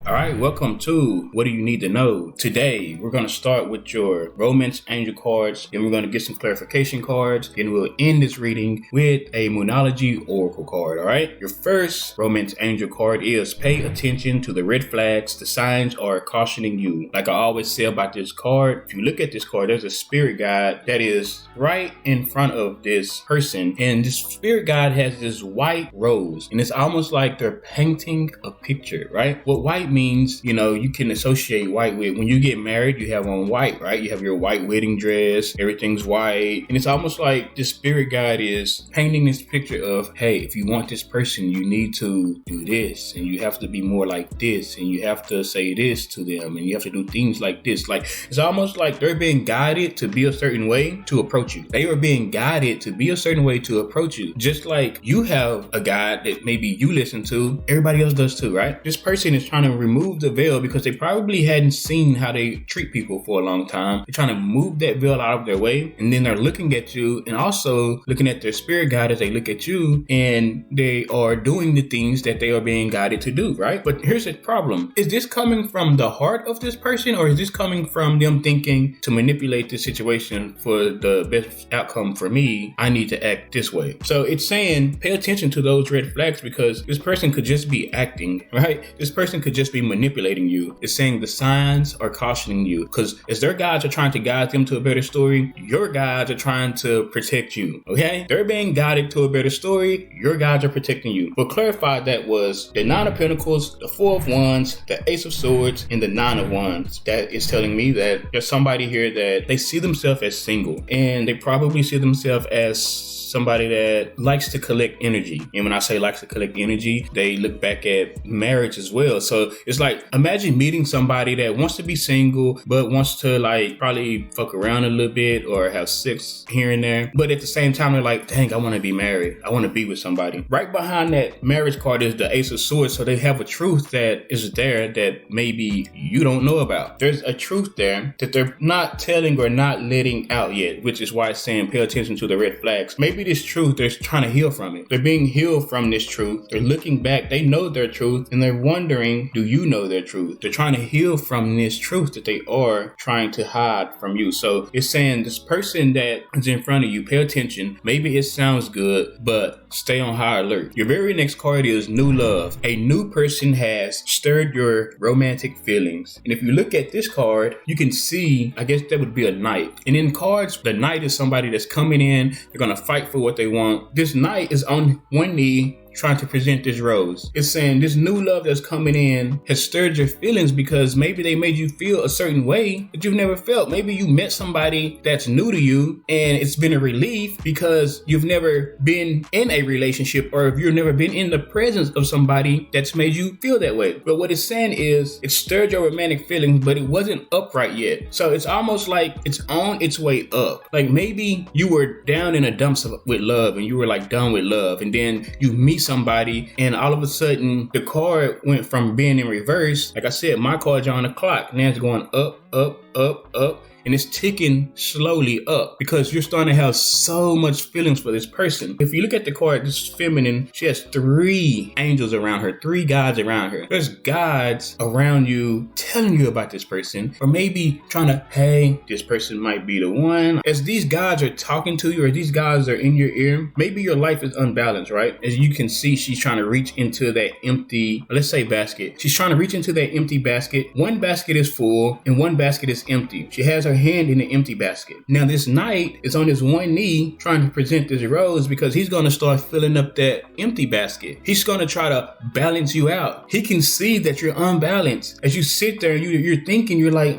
All right, welcome to What Do You Need to Know? Today, we're going to start with your Romance Angel cards, then we're going to get some clarification cards, then we'll end this reading with a Moonology Oracle card, all right? Your first Romance Angel card is pay attention to the red flags. The signs are cautioning you. Like I always say about this card, if you look at this card, there's a spirit guide that is right in front of this person, and this spirit guide has this white rose, and it's almost like they're painting a picture, right? What white means, you can associate white with when you get married, you have on white, right? You have your white wedding dress, everything's white. And it's almost like the spirit guide is painting this picture of, hey, if you want this person, you need to do this, and you have to be more like this, and you have to say this to them, and you have to do things like this. Like, it's almost like they're being guided to be a certain way to approach you. They are being guided to be a certain way to approach you. Just like you have a guide that maybe you listen to, everybody else does too, right? This person is trying to remove the veil because they probably hadn't seen how they treat people for a long time. They're trying to move that veil out of their way, and then they're looking at you and also looking at their spirit guide as they look at you, and they are doing the things that they are being guided to do, right? But here's the problem. Is this coming from the heart of this person, or is this coming from them thinking to manipulate the situation for the best outcome for me? I need to act this way. So it's saying pay attention to those red flags because this person could just be acting, right? This person could just be manipulating you. It's saying the signs are cautioning you because as their guides are trying to guide them to a better story, your guides are trying to protect you, okay? They're being guided to a better story. Your guides are protecting you. What clarified that was the Nine of Pentacles, the Four of Wands, the Ace of Swords, and the Nine of Wands. That is telling me that there's somebody here that they see themselves as single, and they probably see themselves as somebody that likes to collect energy. And when I say likes to collect energy, they look back at marriage as well. So it's like, imagine meeting somebody that wants to be single, but wants to like probably fuck around a little bit or have sex here and there. But at the same time, they're like, dang, I want to be married. I want to be with somebody. Right behind that marriage card is the Ace of Swords. So they have a truth that is there that maybe you don't know about. There's a truth there that they're not telling or not letting out yet, which is why it's saying pay attention to the red flags. Maybe this truth, they're trying to heal from it. They're being healed from this truth. They're looking back. They know their truth and they're wondering, do you know their truth? They're trying to heal from this truth that they are trying to hide from you. So it's saying this person that is in front of you, pay attention. Maybe it sounds good, but stay on high alert. Your very next card is new love. A new person has stirred your romantic feelings. And if you look at this card, you can see, I guess that would be a knight. And in cards, the knight is somebody that's coming in. They're going to fight for what they want. This knight is on one knee trying to present this rose. It's saying this new love that's coming in has stirred your feelings because maybe they made you feel a certain way that you've never felt. Maybe you met somebody that's new to you and it's been a relief because you've never been in a relationship, or if you've never been in the presence of somebody that's made you feel that way. But what it's saying is it stirred your romantic feelings, but it wasn't upright yet. So it's almost like it's on its way up. Like maybe you were down in a dumps with love and you were like done with love, and then you meet somebody and all of a sudden the card went from being in reverse. Like I said, my card's on the clock. Now it's going up, up, up, up. And it's ticking slowly up because you're starting to have so much feelings for this person. If you look at the card, this feminine, she has 3 angels around her, 3 guides around her. There's guides around you telling you about this person, or maybe trying to, hey, this person might be the one. As these guides are talking to you, or these guides are in your ear, maybe your life is unbalanced, right? As you can see, she's trying to reach into that empty, let's say basket. She's trying to reach into that empty basket. One basket is full and one basket is empty. She has her hand in the empty basket. Now this knight is on his one knee trying to present this rose because he's going to start filling up that empty basket. He's going to try to balance you out. He can see that you're unbalanced. As you sit there, you're thinking, you're like,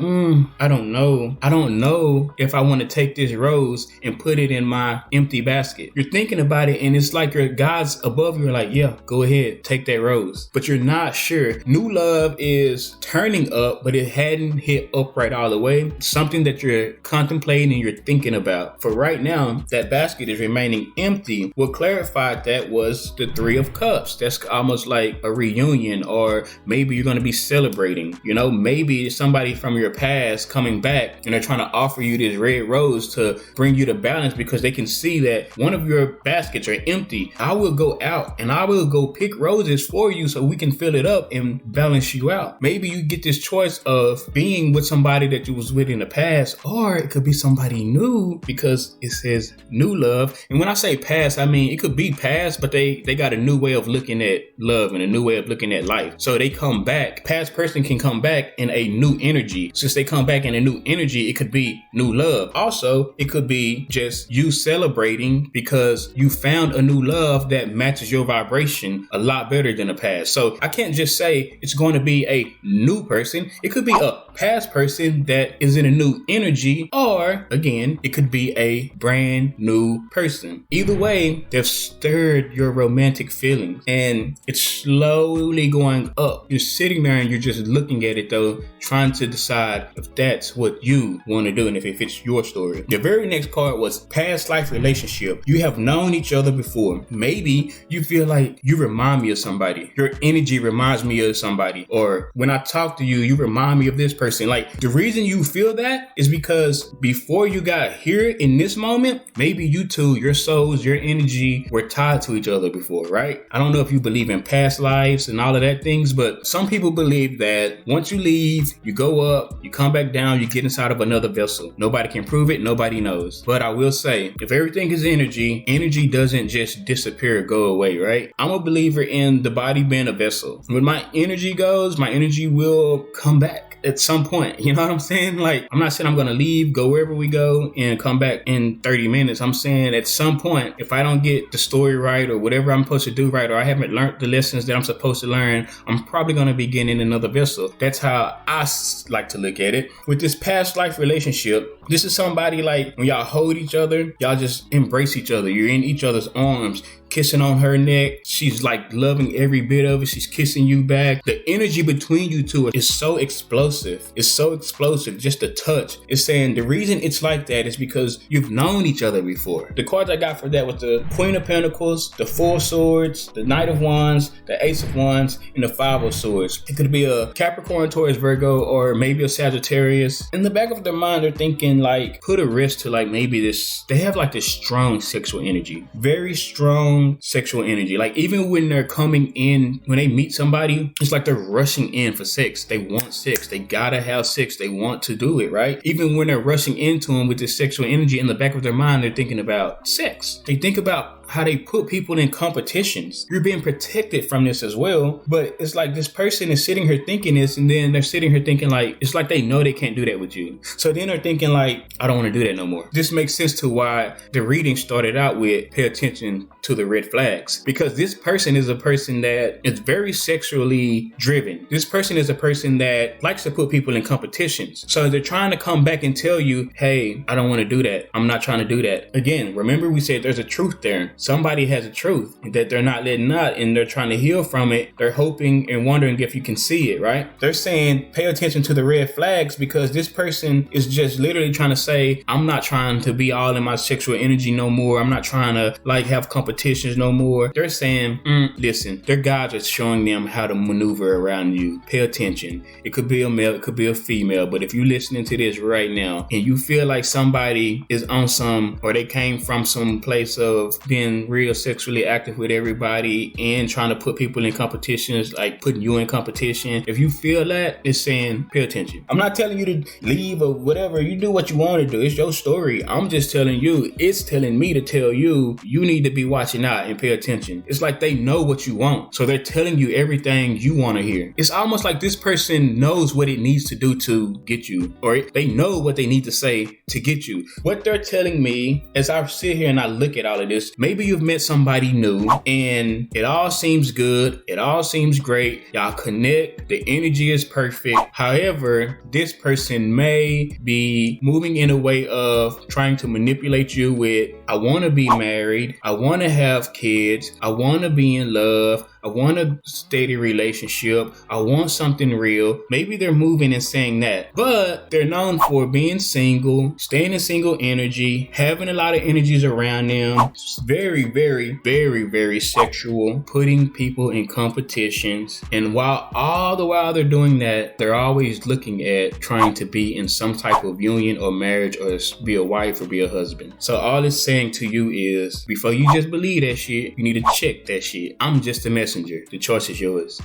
I don't know if I want to take this rose and put it in my empty basket. You're thinking about it and it's like your guides above you are like, yeah, go ahead, take that rose. But you're not sure. New love is turning up, but it hadn't hit upright all the way. Something something that you're contemplating and you're thinking about. For right now, that basket is remaining empty. What clarified that was the Three of Cups. That's almost like a reunion, or maybe you're going to be celebrating. Maybe it's somebody from your past coming back and they're trying to offer you this red rose to bring you to balance because they can see that one of your baskets are empty. I will go out and I will go pick roses for you so we can fill it up and balance you out. Maybe you get this choice of being with somebody that you was with in the past, or it could be somebody new because it says new love. And when I say past, I mean it could be past, but they got a new way of looking at love and a new way of looking at life. So they come back. Past person can come back in a new energy. Since they come back in a new energy, it could be new love. Also, it could be just you celebrating because you found a new love that matches your vibration a lot better than the past. So I can't just say it's going to be a new person. It could be a past person that is in a new energy, or again, it could be a brand new person. Either way, they've stirred your romantic feelings and it's slowly going up. You're sitting there and you're just looking at it though, trying to decide if that's what you want to do and if it fits your story. The very next card was past life relationship. You have known each other before. Maybe you feel like you remind me of somebody. Your energy reminds me of somebody. Or when I talk to you, you remind me of this person. Like, the reason you feel that is because before you got here in this moment, maybe you two, your souls, your energy were tied to each other before, right? I don't know if you believe in past lives and all of that things, but some people believe that once you leave, you go up, you come back down, you get inside of another vessel. Nobody can prove it. Nobody knows. But I will say, if everything is energy, energy doesn't just disappear or go away, right? I'm a believer in the body being a vessel. When my energy goes, my energy will come back at some point. You know what I'm saying? Like, I'm not saying I'm going to leave, go wherever we go and come back in 30 minutes. I'm saying at some point, if I don't get the story right or whatever I'm supposed to do right, or I haven't learned the lessons that I'm supposed to learn, I'm probably going to be getting in another vessel. That's how I like to look at it. With this past life relationship, this is somebody like when y'all hold each other, y'all just embrace each other. You're in each other's arms, kissing on her neck. She's like loving every bit of it. She's kissing you back. The energy between you two is so explosive. It's so explosive. Just a touch. It's saying the reason it's like that is because you've known each other before. The cards I got for that was the Queen of Pentacles, the Four of Swords, the Knight of Wands, the Ace of Wands, and the Five of Swords. It could be a Capricorn, Taurus, Virgo, or maybe a Sagittarius. In the back of their mind, they're thinking like, put a risk to like maybe this. They have like this strong sexual energy. Very strong sexual energy. Like even when they're coming in, when they meet somebody, it's like they're rushing in for sex. They want sex. They gotta have sex. They want to do it, right? Even when they're rushing into them with this sexual energy, in the back of their mind, they're thinking about sex. They think about how they put people in competitions. You're being protected from this as well, but it's like this person is sitting here thinking this, and then they're sitting here thinking like, it's like they know they can't do that with you. So then they're thinking like, I don't want to do that no more. This makes sense to why the reading started out with pay attention to the red flags, because this person is a person that is very sexually driven. This person is a person that likes to put people in competitions. So they're trying to come back and tell you, hey, I don't want to do that. I'm not trying to do that. Again, remember we said there's a truth there. Somebody has a truth that they're not letting out and they're trying to heal from it. They're hoping and wondering if you can see it, right? They're saying pay attention to the red flags because this person is just literally trying to say, I'm not trying to be all in my sexual energy no more. I'm not trying to like have competitions no more. They're saying, listen, their guides are showing them how to maneuver around you. Pay attention. It could be a male, it could be a female, but if you're listening to this right now and you feel like somebody is on some, or they came from some place of being real sexually active with everybody and trying to put people in competitions, like putting you in competition. If you feel that, it's saying pay attention. I'm not telling you to leave or whatever. You do what you want to do. It's your story. I'm just telling you, it's telling me to tell you, you need to be watching out and pay attention. It's like they know what you want. So they're telling you everything you want to hear. It's almost like this person knows what it needs to do to get you, or they know what they need to say to get you. What they're telling me as I sit here and I look at all of this, maybe you've met somebody new and it all seems good. It all seems great. Y'all connect. The energy is perfect. However, this person may be moving in a way of trying to manipulate you with, I want to be married. I want to have kids. I want to be in love. I want a steady relationship. I want something real. Maybe they're moving and saying that, but they're known for being single, staying in single energy, having a lot of energies around them. Very, very, very, very sexual, putting people in competitions. And all the while they're doing that, they're always looking at trying to be in some type of union or marriage or be a wife or be a husband. So all it's saying to you is, before you just believe that shit, you need to check that shit. I'm just a messenger. The choice is yours.